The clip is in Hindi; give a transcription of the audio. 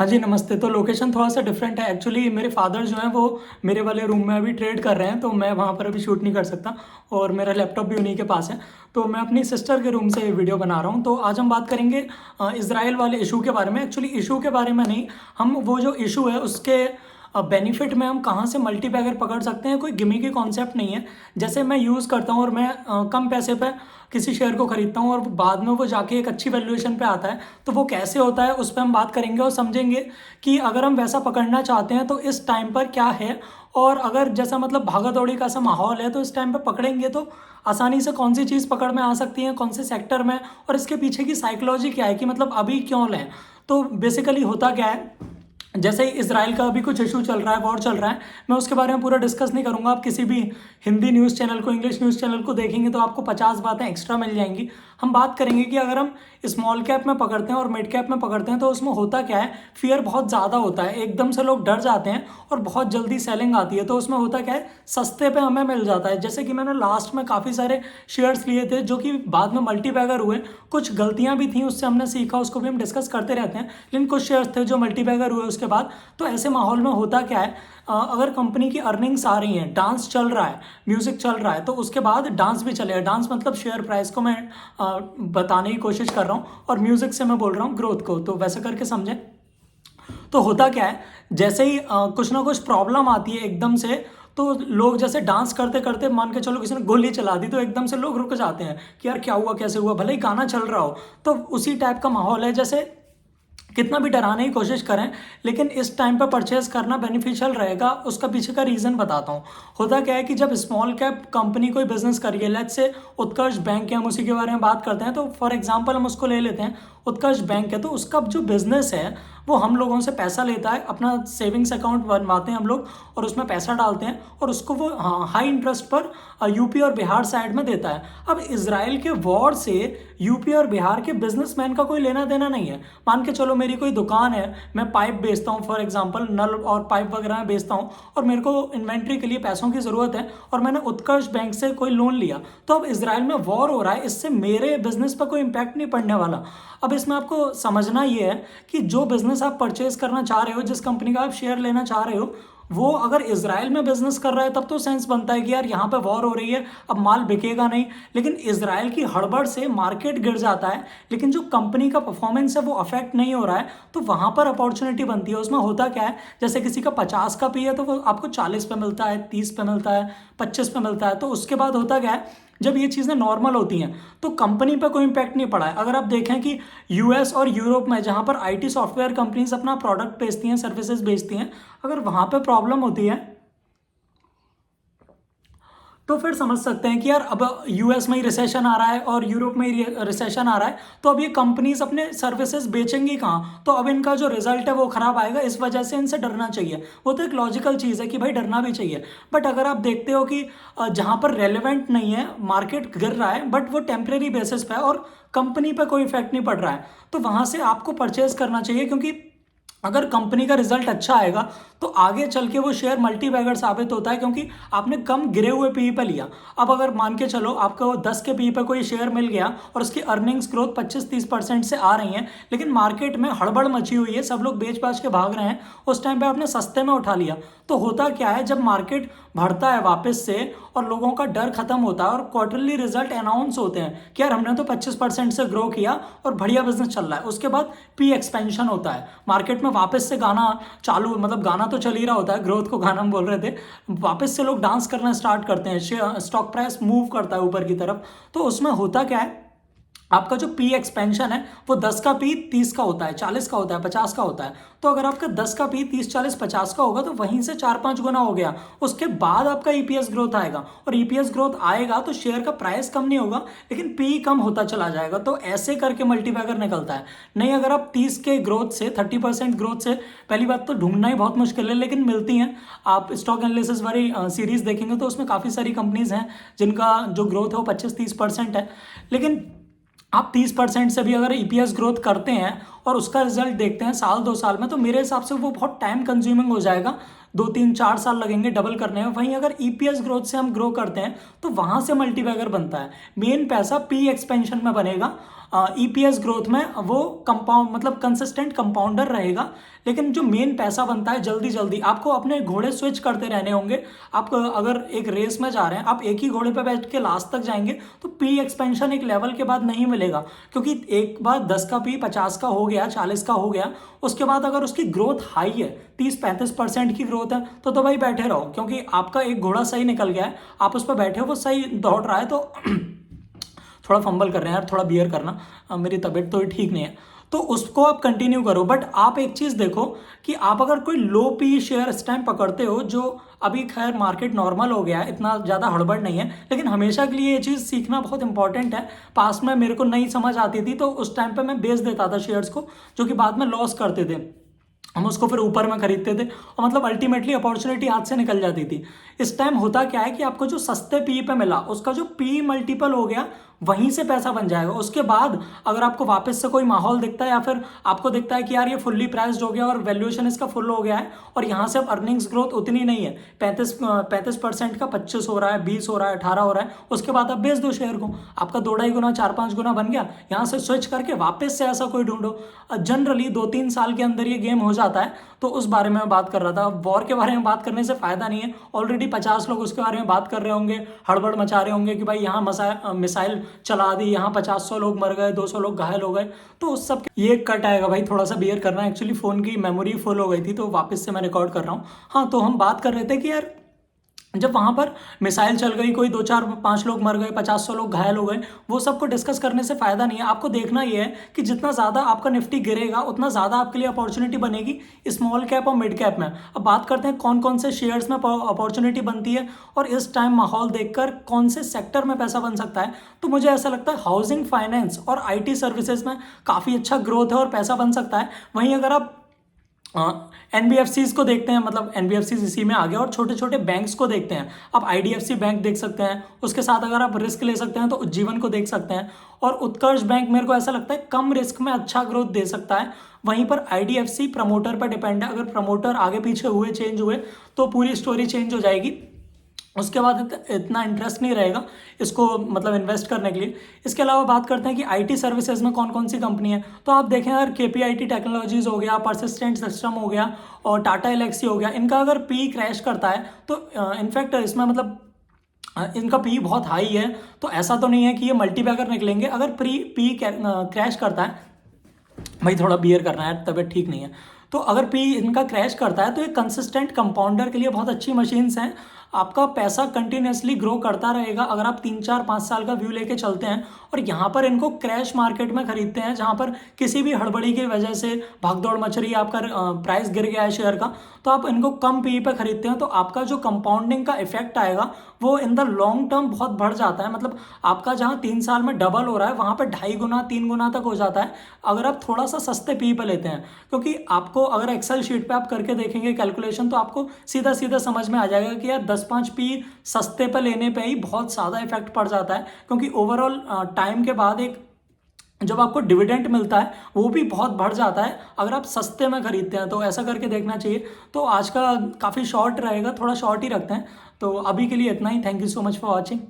हाँ जी, नमस्ते। तो लोकेशन थोड़ा-सा डिफरेंट है। एक्चुअली मेरे फ़ादर जो हैं वो मेरे वाले रूम में अभी ट्रेड कर रहे हैं, तो मैं वहाँ पर अभी शूट नहीं कर सकता और मेरा लैपटॉप भी उन्हीं के पास है। तो मैं अपनी सिस्टर के रूम से ये वीडियो बना रहा हूँ। तो आज हम बात करेंगे इज़राइल वाले इश्यू के बारे में। एक्चुअली इश्यू के बारे में नहीं, हम वो जो इश्यू है उसके बेनिफिट में हम कहाँ से मल्टीबैगर पकड़ सकते हैं, कोई गिमिकी कॉन्सेप्ट नहीं है। जैसे मैं यूज़ करता हूँ और मैं कम पैसे पे किसी शेयर को खरीदता हूँ और बाद में वो जाके एक अच्छी वैल्यूएशन पे आता है, तो वो कैसे होता है उस पर हम बात करेंगे और समझेंगे कि अगर हम वैसा पकड़ना चाहते हैं तो इस टाइम पर क्या है। और अगर जैसा मतलब भागा दौड़ी का सा माहौल है तो इस टाइम पे पकड़ेंगे तो आसानी से कौन सी चीज़ पकड़ में आ सकती है, कौन से सेक्टर में, और इसके पीछे की साइकोलॉजी क्या है कि मतलब अभी क्यों लें। तो बेसिकली होता क्या है, जैसे ही इसराइल का अभी कुछ इशू चल रहा है, वॉर चल रहा है, मैं उसके बारे में पूरा डिस्कस नहीं करूंगा। आप किसी भी हिंदी न्यूज़ चैनल को, इंग्लिश न्यूज़ चैनल को देखेंगे तो आपको 50 बातें एक्स्ट्रा मिल जाएंगी। हम बात करेंगे कि अगर हम स्मॉल कैप में पकड़ते हैं और मिड कैप में पकड़ते हैं तो उसमें होता क्या है, फियर बहुत ज़्यादा होता है, एकदम से लोग डर जाते हैं और बहुत जल्दी सेलिंग आती है। तो उसमें होता क्या है, सस्ते पे हमें मिल जाता है। जैसे कि मैंने लास्ट में काफ़ी सारे शेयर्स लिए थे जो कि बाद में मल्टीबैगर हुए। कुछ गलतियां भी थी, उससे हमने सीखा, उसको भी हम डिस्कस करते रहते हैं। लेकिन कुछ शेयर्स थे जो मल्टीबैगर हुए उसके बाद। तो ऐसे माहौल में होता क्या है, अगर कंपनी की अर्निंग्स आ रही हैं, डांस चल रहा है, म्यूजिक चल रहा है, तो उसके बाद डांस भी चलेगा। डांस मतलब शेयर प्राइस को मैं बताने की कोशिश कर रहा हूँ और म्यूजिक से मैं बोल रहा हूँ ग्रोथ को, तो वैसे करके समझें। तो होता क्या है, जैसे ही कुछ ना कुछ प्रॉब्लम आती है एकदम से, तो लोग जैसे डांस करते करते मान के चलो किसी ने गोली चला दी तो एकदम से लोग रुक जाते हैं कि यार क्या हुआ, कैसे हुआ, भले ही गाना चल रहा हो। तो उसी टाइप का माहौल है। जैसे कितना भी डराने की कोशिश करें, लेकिन इस टाइम पर परचेज करना बेनिफिशियल रहेगा। उसका पीछे का रीज़न बताता हूँ। होता क्या है कि जब स्मॉल कैप कंपनी कोई बिजनेस करिए, लेट्स से उत्कर्ष बैंक है, हम उसी के बारे में बात करते हैं। तो फॉर एग्जांपल हम उसको ले लेते हैं, उत्कर्ष बैंक है। तो उसका जो बिजनेस है वो हम लोगों से पैसा लेता है, अपना सेविंग्स अकाउंट बनवाते हैं हम लोग और उसमें पैसा डालते हैं और उसको वो हाई इंटरेस्ट पर यूपी और बिहार साइड में देता है। अब इसराइल के वॉर से यूपी और बिहार के बिजनेसमैन का कोई लेना देना नहीं है। मान के चलो मेरी कोई दुकान है, मैं पाइप बेचता हूँ, फॉर एग्जांपल नल और पाइप वगैरह में बेचता हूँ, और मेरे को इन्वेंट्री के लिए पैसों की ज़रूरत है और मैंने उत्कर्ष बैंक से कोई लोन लिया। तो अब इसराइल में वॉर हो रहा है, इससे मेरे बिजनेस पर कोई इंपैक्ट नहीं पड़ने वाला। अब इसमें आपको समझना ये है कि जो बिजनेस आप परचेज करना चाह रहे हो, जिस कंपनी का आप शेयर लेना चाह रहे हो, वो अगर इसराइल में बिजनेस कर रहा है तब तो सेंस बनता है कि यार यहाँ पे वॉर हो रही है, अब माल बिकेगा नहीं। लेकिन इसराइल की हड़बड़ से मार्केट गिर जाता है, लेकिन जो कंपनी का परफॉर्मेंस है वो अफेक्ट नहीं हो रहा है, तो वहाँ पर अपॉर्चुनिटी बनती है। उसमें होता क्या है, जैसे किसी का 50 का पी है तो वो आपको 40 पे मिलता है, 30 पे मिलता है, 25 पे मिलता है। तो उसके बाद होता क्या है, जब ये चीज़ें नॉर्मल होती हैं तो कंपनी पर कोई इंपैक्ट नहीं पड़ा है। अगर आप देखें कि यूएस और यूरोप में जहाँ पर आईटी सॉफ्टवेयर कंपनीज अपना प्रोडक्ट बेचती हैं, सर्विसेज बेचती हैं, अगर वहाँ पे प्रॉब्लम होती है तो फिर समझ सकते हैं कि यार अब यूएस में ही रिसेशन आ रहा है और यूरोप में ही रिसेशन आ रहा है, तो अब ये कंपनीज अपने सर्विसेज बेचेंगी कहाँ, तो अब इनका जो रिजल्ट है वो खराब आएगा। इस वजह से इनसे डरना चाहिए। वो तो एक लॉजिकल चीज़ है कि भाई डरना भी चाहिए। बट अगर आप देखते हो कि जहाँ पर रेलिवेंट नहीं है, मार्केट गिर रहा है बट वो टेम्परेरी बेसिस पे है और कंपनी पर कोई इफेक्ट नहीं पड़ रहा है, तो वहाँ से आपको परचेज करना चाहिए। क्योंकि अगर कंपनी का रिजल्ट अच्छा आएगा तो आगे चल के वो शेयर मल्टीबैगर साबित होता है, क्योंकि आपने कम गिरे हुए पी पे लिया। अब अगर मान के चलो आपको 10 के पी पे कोई शेयर मिल गया और उसकी अर्निंग्स ग्रोथ 25-30% से आ रही हैं, लेकिन मार्केट में हड़बड़ मची हुई है, सब लोग बेच बाच के भाग रहे हैं, उस टाइम पे आपने सस्ते में उठा लिया। तो होता क्या है, जब मार्केट बढ़ता है वापस से और लोगों का डर खत्म होता है और क्वार्टरली रिजल्ट अनाउंस होते हैं कि यार हमने तो 25% से ग्रो किया और बढ़िया बिजनेस चल रहा है, उसके बाद पी एक्सपेंशन होता है, मार्केट में वापस से गाना चालू, मतलब गाना तो चल ही रहा होता है, ग्रोथ को गाना हम बोल रहे थे, वापस से लोग डांस करना स्टार्ट करते हैं, स्टॉक प्राइस मूव करता है ऊपर की तरफ। तो उसमें होता क्या है, आपका जो पी एक्सपेंशन है वो 10 का पी 30 का होता है, 40 का होता है, 50 का होता है। तो अगर आपका 10 का पी 30, 40, 50 का होगा तो वहीं से 4-5 गुना हो गया। उसके बाद आपका ईपीएस ग्रोथ आएगा और ईपीएस ग्रोथ आएगा तो शेयर का प्राइस कम नहीं होगा, लेकिन पी कम होता चला जाएगा। तो ऐसे करके मल्टीबैगर निकलता है। नहीं, अगर आप 30 के ग्रोथ से 30% ग्रोथ से, पहली बात तो ढूंढना ही बहुत मुश्किल है, लेकिन मिलती हैं। आप स्टॉक एनालिसिस वाली सीरीज देखेंगे तो उसमें काफ़ी सारी कंपनीज हैं जिनका जो ग्रोथ है वो 25-30% है। लेकिन आप 30% से भी अगर ईपीएस ग्रोथ करते हैं और उसका रिजल्ट देखते हैं साल 2 साल में, तो मेरे हिसाब से वो बहुत टाइम कंज्यूमिंग हो जाएगा, 2-3-4 साल लगेंगे डबल करने में। वहीं अगर ईपीएस ग्रोथ से हम ग्रो करते हैं तो वहाँ से मल्टीबैगर बनता है। मेन पैसा पी एक्सपेंशन में बनेगा। ईपीएस ग्रोथ में वो कंपाउंड मतलब कंसिस्टेंट कंपाउंडर रहेगा। लेकिन जो मेन पैसा बनता है जल्दी जल्दी आपको अपने घोड़े स्विच करते रहने होंगे। आप अगर एक रेस में जा रहे हैं, आप एक ही घोड़े पे बैठ के लास्ट तक जाएंगे तो पी एक्सपेंशन एक लेवल के बाद नहीं मिलेगा, क्योंकि एक बार 10 का पी 50 का हो गया, 40 का हो गया, उसके बाद अगर उसकी ग्रोथ हाई है 30-35% की ग्रोथ है तो भाई बैठे रहो, क्योंकि आपका एक घोड़ा सही निकल गया है, आप उस पर बैठे हो, वो सही दौड़ रहा है। तो थोड़ा फंबल कर रहे हैं यार, थोड़ा बियर करना, मेरी तबीयत तो ठीक नहीं है, तो उसको आप कंटिन्यू करो। बट आप एक चीज़ देखो कि आप अगर कोई लो पी शेयर इस टाइम पकड़ते हो, जो अभी खैर मार्केट नॉर्मल हो गया है, इतना ज़्यादा हड़बड़ नहीं है, लेकिन हमेशा के लिए ये चीज़ सीखना बहुत इंपॉर्टेंट है। पास में मेरे को नहीं समझ आती थी तो उस टाइम पे मैं बेच देता था शेयर्स को, जो कि बाद में लॉस करते थे, हम उसको फिर ऊपर में खरीदते थे और मतलब अल्टीमेटली अपॉर्चुनिटी हाथ से निकल जाती थी। इस टाइम होता क्या है कि आपको जो सस्ते पी पे मिला उसका जो पी मल्टीपल हो गया, वहीं से पैसा बन जाएगा। उसके बाद अगर आपको वापस से कोई माहौल दिखता है या फिर आपको दिखता है कि यार ये फुल्ली प्राइस्ड हो गया और वैल्यूएशन इसका फुल हो गया है और यहाँ से अब अर्निंग्स ग्रोथ उतनी नहीं है, 35% का 25 हो रहा है, 20 हो रहा है, 18 हो रहा है, उसके बाद आप बेच दो शेयर को, आपका 2-2.5 गुना 4-5 गुना बन गया। यहाँ से स्विच करके वापस से ऐसा कोई ढूंढो। जनरली 2-3 साल के अंदर ये गेम हो जाता है। तो उस बारे में मैं बात कर रहा था। वॉर के बारे में बात करने से फायदा नहीं है, ऑलरेडी 50 लोग उसके बारे में बात कर रहे होंगे, हड़बड़ मचा रहे होंगे कि भाई यहाँ मिसाइल चला दी, यहाँ 50-100 लोग मर गए, 200 लोग घायल हो गए। तो उस सब ये कट आएगा भाई, थोड़ा सा बियर करना। एक्चुअली फ़ोन की मेमोरी फुल हो गई थी तो वापस से मैं रिकॉर्ड कर रहा हूँ। हाँ, तो हम बात कर रहे थे कि यार जब वहाँ पर मिसाइल चल गई, कोई 2-4-5 लोग मर गए, 50-100 लोग घायल हो गए, वो सबको डिस्कस करने से फ़ायदा नहीं है। आपको देखना ये है कि जितना ज़्यादा आपका निफ्टी गिरेगा उतना ज़्यादा आपके लिए अपॉर्चुनिटी बनेगी स्मॉल कैप और मिड कैप में। अब बात करते हैं कौन कौन से शेयर्स में अपॉर्चुनिटी बनती है और इस टाइम माहौल देखकर कौन से सेक्टर में पैसा बन सकता है। तो मुझे ऐसा लगता है हाउसिंग फाइनेंस और IT सर्विसेज में काफ़ी अच्छा ग्रोथ है और पैसा बन सकता है। वहीं अगर आप NBFCs को देखते हैं, मतलब NBFCs इसी में आ गया, और छोटे छोटे बैंक्स को देखते हैं, आप IDFC बैंक देख सकते हैं। उसके साथ अगर आप रिस्क ले सकते हैं तो उज्जीवन को देख सकते हैं। और उत्कर्ष बैंक मेरे को ऐसा लगता है कम रिस्क में अच्छा ग्रोथ दे सकता है। वहीं पर IDFC प्रमोटर पर डिपेंड है, अगर प्रमोटर आगे पीछे हुए, चेंज हुए, तो पूरी स्टोरी चेंज हो जाएगी। उसके बाद इतना इंटरेस्ट नहीं रहेगा इसको मतलब इन्वेस्ट करने के लिए। इसके अलावा बात करते हैं कि IT सर्विसेज में कौन कौन सी कंपनी है। तो आप देखें यार, KPIT टेक्नोलॉजीज हो गया, परसिस्टेंट सिस्टम हो गया और टाटा एलेक्सी हो गया। इनका अगर पी क्रैश करता है तो इनफैक्ट इसमें मतलब इनका पी बहुत हाई है, तो ऐसा तो नहीं है कि ये मल्टीबैगर निकलेंगे। अगर पी क्रैश करता है, भाई थोड़ा बियर करना है, तबीयत ठीक नहीं है, तो अगर पी इनका क्रैश करता है तो ये कंसिस्टेंट कंपाउंडर के लिए बहुत अच्छी मशीन्स हैं। आपका पैसा कंटिन्यूसली ग्रो करता रहेगा अगर आप 3-4-5 साल का व्यू लेके चलते हैं। और यहाँ पर इनको क्रैश मार्केट में खरीदते हैं, जहाँ पर किसी भी हड़बड़ी की वजह से भागदौड़ मच रही है, आपका प्राइस गिर गया है शेयर का, तो आप इनको कम पी पे खरीदते हैं, तो आपका जो कंपाउंडिंग का इफेक्ट आएगा वो इन द लॉन्ग टर्म बहुत बढ़ जाता है। मतलब आपका जहाँ 3 साल में डबल हो रहा है, वहाँ पर 2.5 गुना 3 गुना तक हो जाता है अगर आप थोड़ा सा सस्ते पी पे लेते हैं। क्योंकि आपको अगर एक्सेल शीट पे आप करके देखेंगे कैलकुलेशन, तो आपको सीधा सीधा समझ में आ जाएगा कि यार 10-5 पी सस्ते पे लेने पे ही बहुत ज़्यादा इफेक्ट पड़ जाता है। क्योंकि ओवरऑल टाइम के बाद एक जब आपको डिविडेंड मिलता है वो भी बहुत बढ़ जाता है अगर आप सस्ते में खरीदते हैं। तो ऐसा करके देखना चाहिए। तो आज का काफ़ी शॉर्ट रहेगा, थोड़ा शॉर्ट ही रखते हैं। तो अभी के लिए इतना ही। Thank you so much for watching.